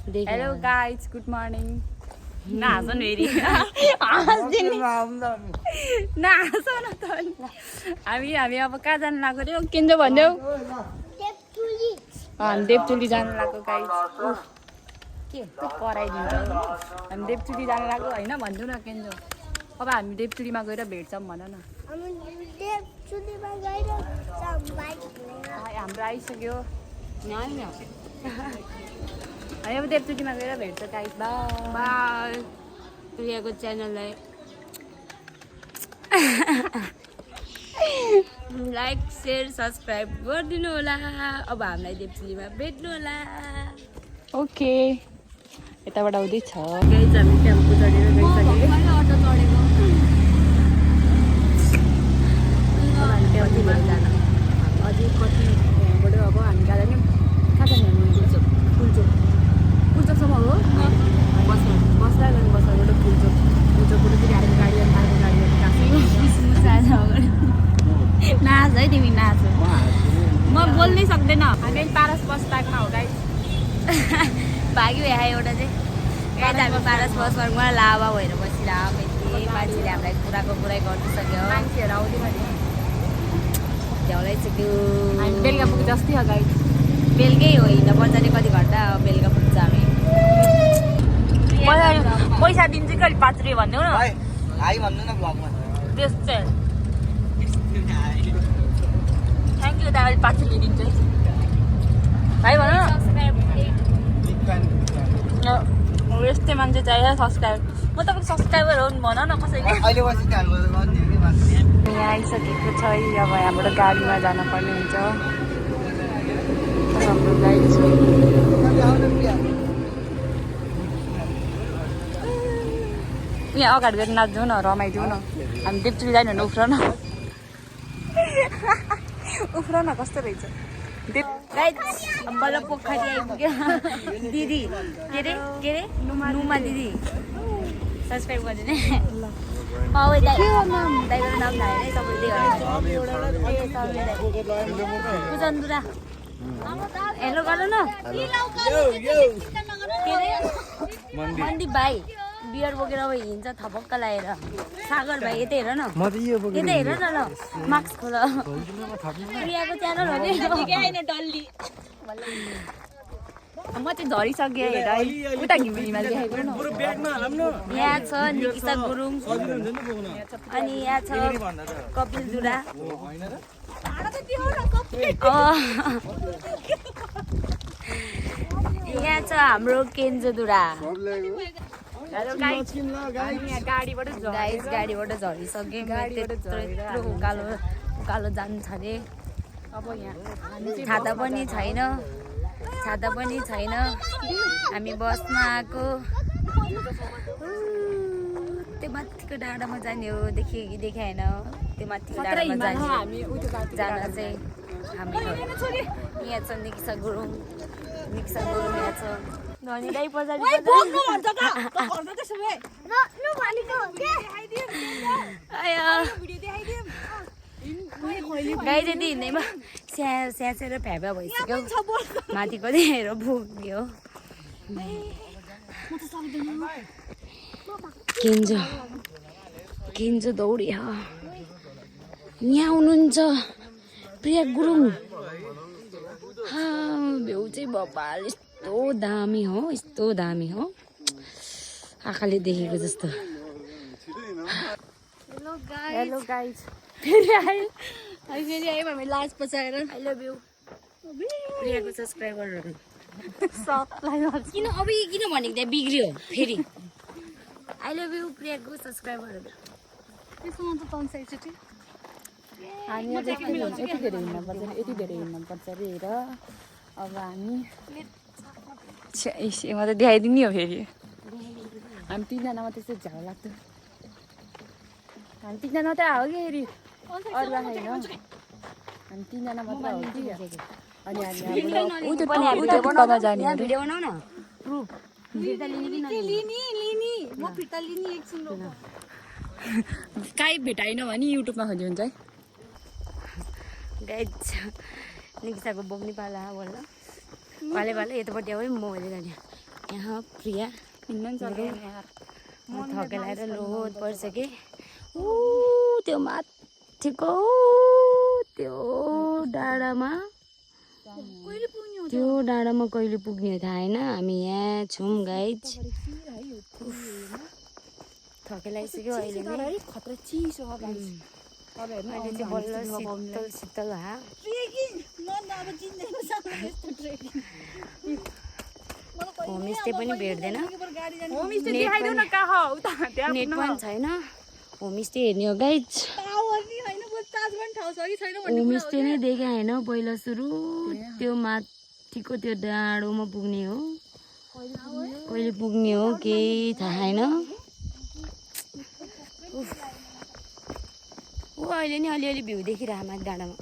Hello guys good morning नहाँस न फेरि नहाँस न त हामी अब कहाँ जानु लाग्यो रे केन्जो भन्देऊ हामी देवचुली जानु लाग्यो गाइज के कराइदिन्छ हामी देवचुली जानु लाग्यो होइन भन्छु न केन्जो अब हामी देवचुलीमा गएर भेट्छौँ भन न हाम्रो आइसक्यो अब देवचुलीमा गएर भेट्छ गाइस बाई प्रियाको च्यानललाई लाइक सेयर सब्सक्राइब गरिदिनु होला अब हामीलाई देवचुलीमा भेट्नु होला ओके यताबाट आउँदैछ गाइस हामी टेम्पो चढेर गइसक्यो अझै कति यहाँबाट अब हामी जाँदा नि कहाँ जाने पुल्चोकसम्म हो बस्दा बस्दाबाट पुल्चोकबाट फेरि अर्को गाडी अर्को गाडी नाच है तिमी नाच म बोल्नै सक्दैन हामी पारस बस स्ट्यान्डमा हो गाइस भाग्यो यहाँ एउटा चाहिँ गाइस हामी पारस बस स्ट्यान्डमा लाभा भएर बसिरहेको मान्छेले हामीलाई कुराको कुरै गरिसक्यो मान्छेहरू आउँदैन झ्याउलाइसक्यो बेलुका पुग्छ जस्तै हो गाइस बेलुकै हो हिँड्न पर्छ नि कति घन्टा बेलुका पुग्छ हामी पैसा दिन्छु कि अलिक 5 रुपियाँ भनिदेऊ न भन्नु न भ्लगमा त्यस्तै थ्याङ्क यू दा अलिक 5 रुपियाँ दिन्छु है भाइ भन न यस्तै मान्छे चाहियो सब्सक्राइब म तपाईँको सब्सक्राइबर हो नि भन न कसैले यहाँ आइसकेको छ अब यहाँबाट गाडीमा जानुपर्ने हुन्छ हाम्रो गाडी छ यहाँ अगाडि गएर नाच्छौँ न रमाइदिउँ न हामी देवचुली जाने भने उफ्र न कस्तो रहेछ बल्ल पोखरी आइपुग्यो दिदी के अरे नुमा दिदी सब्सक्राइब गरिदिने दाइको नाम थाहा है तपाईँले पूजन्दुरा हेलो गर न के अरे मन्दिप भाइ बियर बोकेर अब हिँड्छ थपक्क लगाएर सागर भाइ यतै हेर न यतै हेर न ल मास्क खोल प्रियाको च्यानल हो नि डल्ली म चाहिँ झरिसकेँ हेर उता घिमिलीमा देखाएको न यहाँ छ निकिता गुरुङ अनि यहाँ छ कपिल दुरा यहाँ छ हाम्रो केन्जो दुरा गाडीबाट झरिसक्यो त्यत्रो उकालो जान्छ अरे अब यहाँ छाता पनि छैन हामी बसमा आएको त्यो माथिको डाँडामा जाने हो देखेँ कि देखाएन त्यो माथिको डाँडामा जान चाहिँ हामी यहाँ छ निकिसा गुरुङ यहाँ छ धनी दाइ पछाडि गाई चाहिँ हिँड्दैमा स्यासेर फ्याबा भइसक्यो माथिको चाहिँ हेर पुग्यो केन्जो दौडिया यहाँ हुनुहुन्छ प्रिया गुरुङ भ्यू चाहिँ भोपाल यस्तो दामी हो आँखाले देखेको जस्तो हेलो गाइज फेरि आयो हामी लाज पचाएर आई लभ यू प्रियाको सब्सक्राइबरहरू किन भनेको त्यहाँ बिग्रियो फेरि आई लभ यू प्रियाको सब्सक्राइबरहरू त्यसमा त तन्साइचोटि हामी यति धेरै हिँड्नुपर्छ अरे हेर अब हामी म त देखाइदिने हो फेरि हामी 3जना मात्रै चाहिँ झ्याउ लाग्थ्यो हामी 3जना मात्रै आयो कि फेरि अरू होइन हामी 3जना मात्रै हो कि अनि हामी भिडियो बनाऊ न काहीँ भेटाइन भने युट्युबमा खोज्यो हुन्छ है गाइज निकिसाको बोक्ने पाला बोल्न पाले यतापट्टि आऊ म अहिले जाने यहाँ प्रिया थकेर आएर लोड पर्छ कि त्यो माथिको त्यो डाँडामा कहिले पुग्ने थाहा छैन। हामी यहाँ छौँ गाइज। थकेर आइसक्यो अहिले अहिले चाहिँ बल्ल शीतल होमस्टे पनि भेट्दैन, नेट पनि छैन। होमस्टे हेर्ने हो गाइज। होमस्टे नै देखेँ होइन पहिला सुरु त्यो माथिको त्यो डाँडोमा पुग्ने हो। कहिले पुग्ने हो केही थाहा छैन। अहिले नि अलिअलि भ्यू देखिरहेको माथि डाँडामा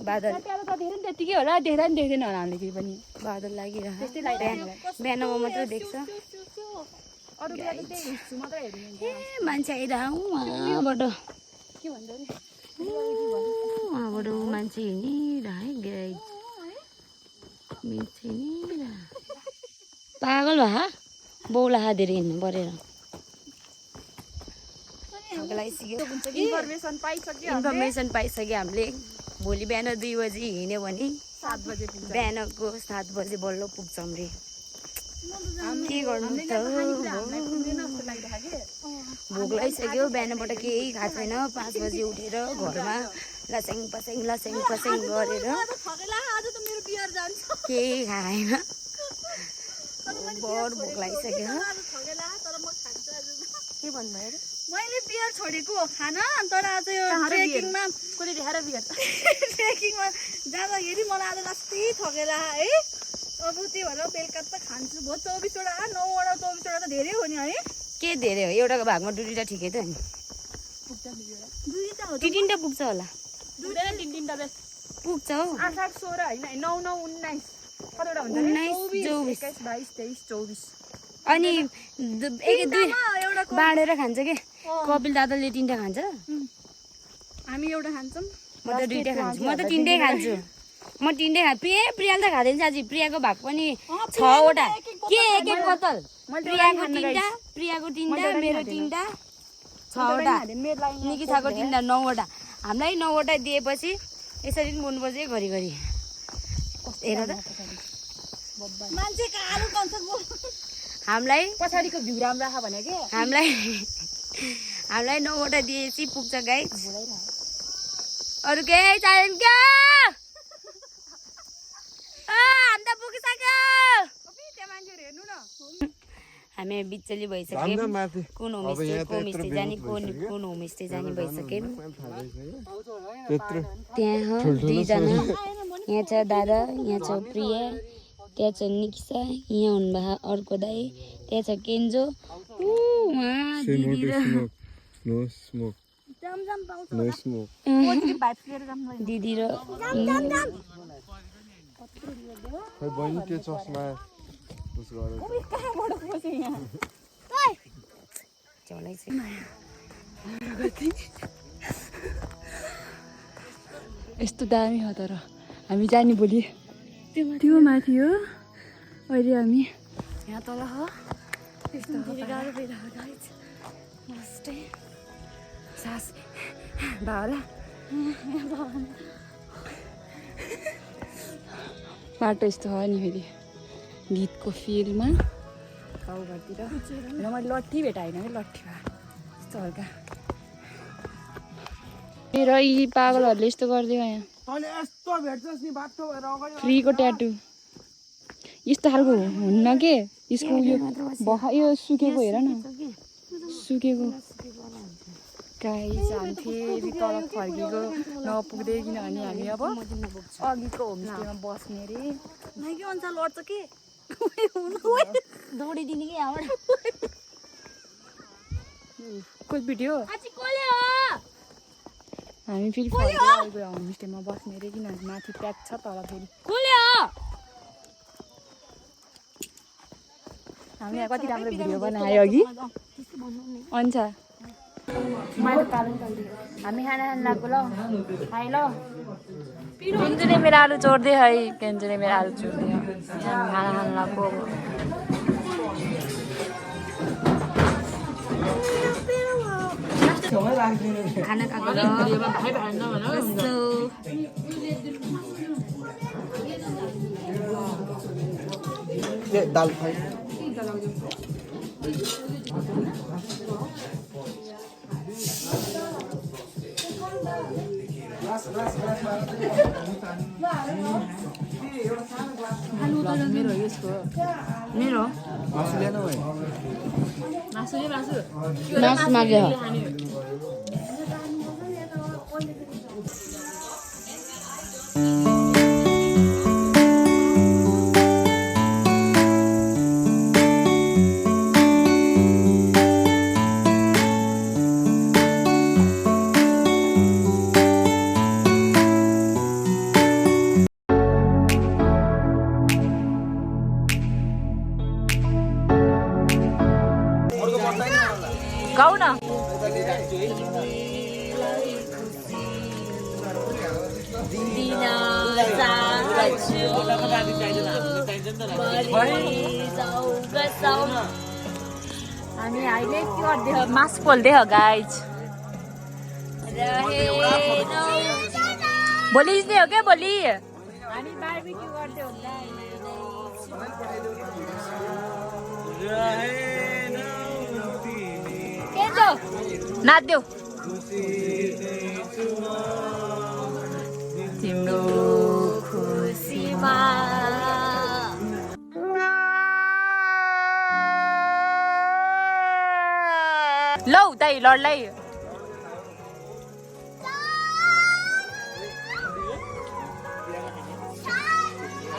बादल त्यतिकै होला, देख्दा पनि देख्दैन होला हामीले केही पनि। बादल लागिरहेको बिहानमा मात्रै देख्छ। ए मान्छे आइरहेको उहाँबाट उहाँबाट मान्छे हिँडिरहेको पागल भए बौला धेरै हिँड्नु परेर इन्फर्मेसन पाइसक्यो हामीले। भोलि बिहान 2 बजी हिँड्यो भने 7 बजे बिहानको 7 बजे बल्ल पुग्छौँ रे। के गर्नु त भोक लागिसक्यो। बिहानबाट केही खाएको छैन। 5 बजी उठेर घरमा लस्याङ पस्याङ गरेर केही खाएन। बर भोक लागिसक्यो। के भन्नुभयो? मैले बियर छोडेको हो खान, तर आज यो ट्रेकिङमा कसले देखाएर बियर ट्रेकिङमा जाँदाखेरि मलाई आज जस्तै थकेर है। अब त्यही भएर बेलुका त खान्छु। भयो 24वटा 9वटा 24वटा त धेरै हो नि है। के धेरै हो? एउटाको भागमा 2-2टा ठिकै त नि। पुग्छ 2वटा हो। 3-3टा पुग्छ होला। 3-3टा बेस पुग्छ हौ। 8, 8, 16 होइन 9, 9, 19 कतिवटा हुन्छ? 19, 24, 21, 22, 23, 24 अनि 1-2 बाँडेर खान्छ के? कपिल दादाले 3टा खान्छ, हामी एउटा खान्छौँ। म त 2टा खान्छु। म त 3टै खान्छु। म 3टै खान्छु। प्रियाले त खाँदैन साँच्ची। प्रियाको भाग पनि 6वटा के एक बोतल। प्रियाको 3टा, प्रियाको 3टा, मेरो 3टा, 6वटा, निकिताको 3टा, 9वटा। हामीलाई 9वटा दिएपछि यसरी पनि बोल्नुपर्छ है घरिघरि। हेर त मान्छे कालो कन्छ हामीलाई पछाडिको भ्यू राम्रो राख भने के हामीलाई 9वटा दिएपछि पुग्छ गाइस। अरू केही चाहिँदैन क्या? हामी त पुगिसक्यो। हामी बिचली भइसक्यौँ। कुन होमस्टे जाने कुन होमस्टे जाने भइसक्यौँ। त्यहाँ हो 2जना। यहाँ छ दादा, यहाँ छ प्रिया, त्यहाँ छ निकिसा, यहाँ हुनुभयो अर्को दाई, त्यहाँ छ केन्जो, दिदी र यस्तो दामी हो। तर हामी जाने भोलि त्यो माथि हो। अहिले हामी यहाँ तल हो। गाह्रो सास भाउला बाटो यस्तो हो नि। फेरि गीतको फिल्डमा गाउँघरतिर मैले लट्ठी भेटाएन कि लट्ठी भए यस्तो हल्का। र यी पागलहरूले यस्तो गरिदियो यहाँ। फ्रीको ट्याटु यस्तो खालको हुन्न के? यसको यो सुकेको हेर न, सुकेको गाइस। हामी फेरि तल फर्केको नपुग्दै, किनभने हामी अब अघिको होमस्टेमा बस्ने रे। के अनुसार लड्छ के दौडिदिने कि यहाँबाट कोही भिडियो। हामी फेरि फर्केर होमस्टेमा बस्ने रे, किनभने माथि प्याक छ तल। फेरि हामीले कति राम्रो भिडियो बनायो अघि हुन्छ। हामी खाना खान लाग्यो ल। खाइ ल। केन्जुले मेरो आलु चोर्दै है, केन्जुले मेरो आलु चोर्दै। खानाको खाना खाएको दाल फ्राई मेरो मासु ल्याएन भाइ मासु माग्यो गाउ न हामी अहिले के गर्दै मासु पोल्दै हो गाइज भोलि नै हो क्या भोलि हामी बार्बिक्यू गर्दै हो नाच्देऊ तिम्रो खुसीमा लौ दाइ लडलाई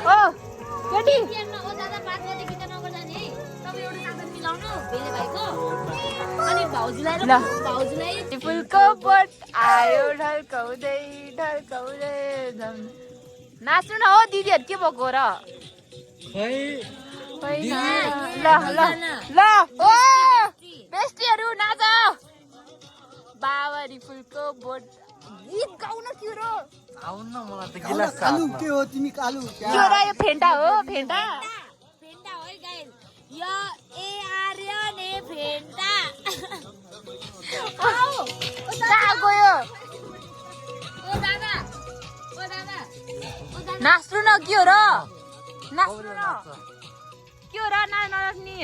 ओ केटी फुलको बोट आयो ढल्काउँदै ढल्काउँदै नाच्नु न हो दिदीहरू के भएको र ल ल ल ओ बेस्टीहरू नाच बाबरी फुलको बोट गीत गाउन के र आउन मलाई त गिलास कालु के हो तिमी कालु के हो र यो फेन्टा हो फेन्टा फेन्टा हो गाइस यो ए आर्यन ए फेन्टा आओ कहाँ गयो ओ दादा नाच्नु न के हो र नाच्नु न के हो र नाच्ने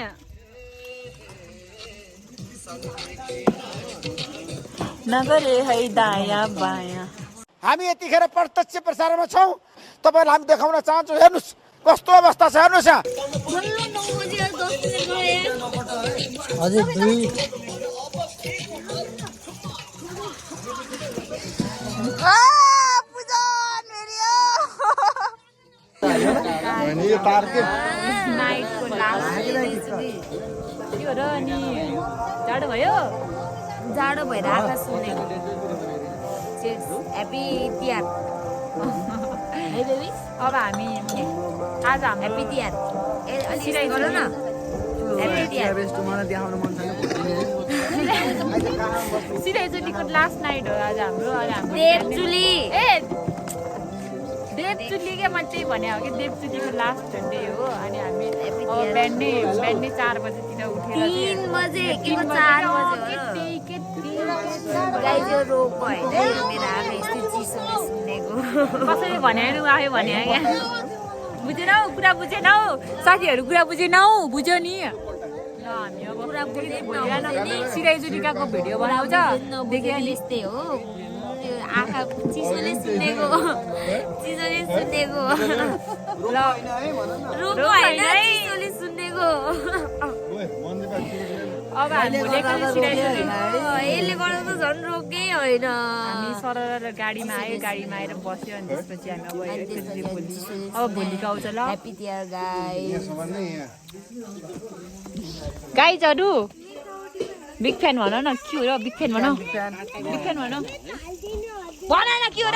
नगरे है दायाँ बायाँ हामी यतिखेर प्रत्यक्ष प्रसारणमा छौँ तपाईँलाई हामी देखाउन चाहन्छौँ हेर्नुहोस् कस्तो अवस्था छ हेर्नुहोस् यहाँ अझै दुई नाइटको लास्ट त्यो र अनि जाडो भयो जाडो भएर आकाश सुनेको ह्याप्पी तिहार अब हामी आज हामी ह्याप्पी तिहार ए अलि गर न ह्याप्पी तिहार सिराइचुलीको लास्ट नाइट हो आज हाम्रो देवचुली ए देवचुली क्या मैले त्यही भने हो कि देवचुलीको लास्ट डे हो अनि हामी बिहानै 4 बजेतिर उठेर 3 बजे के 4 बजे गाइज यो रोग भयो मेरो आमा यस्तो चिसो सुनेको कसैले भनेन आयो भने क्या बुझेनौ कुरा बुझेनौ साथीहरू कुरा बुझेनौ बुझ्यो नि ल हामी अब कुरा बुझेन सिराइजुलीकाको भिडियो बनाउँछ देख्यो नि यस्तै हो आँखा चिसोले सुनेको ल रोग होइन चिसोले सुनेको अब हामी यसले गर्दा त झन् रोगै होइन हामी सरर गाडीमा आएर बस्यो अनि त्यसपछि हामी अब भोलिको आउँछ ल ह्याप्पी तिहार गाइजहरू बिग फ्यान भन न के हो र बिग फ्यान भन भन न के हो र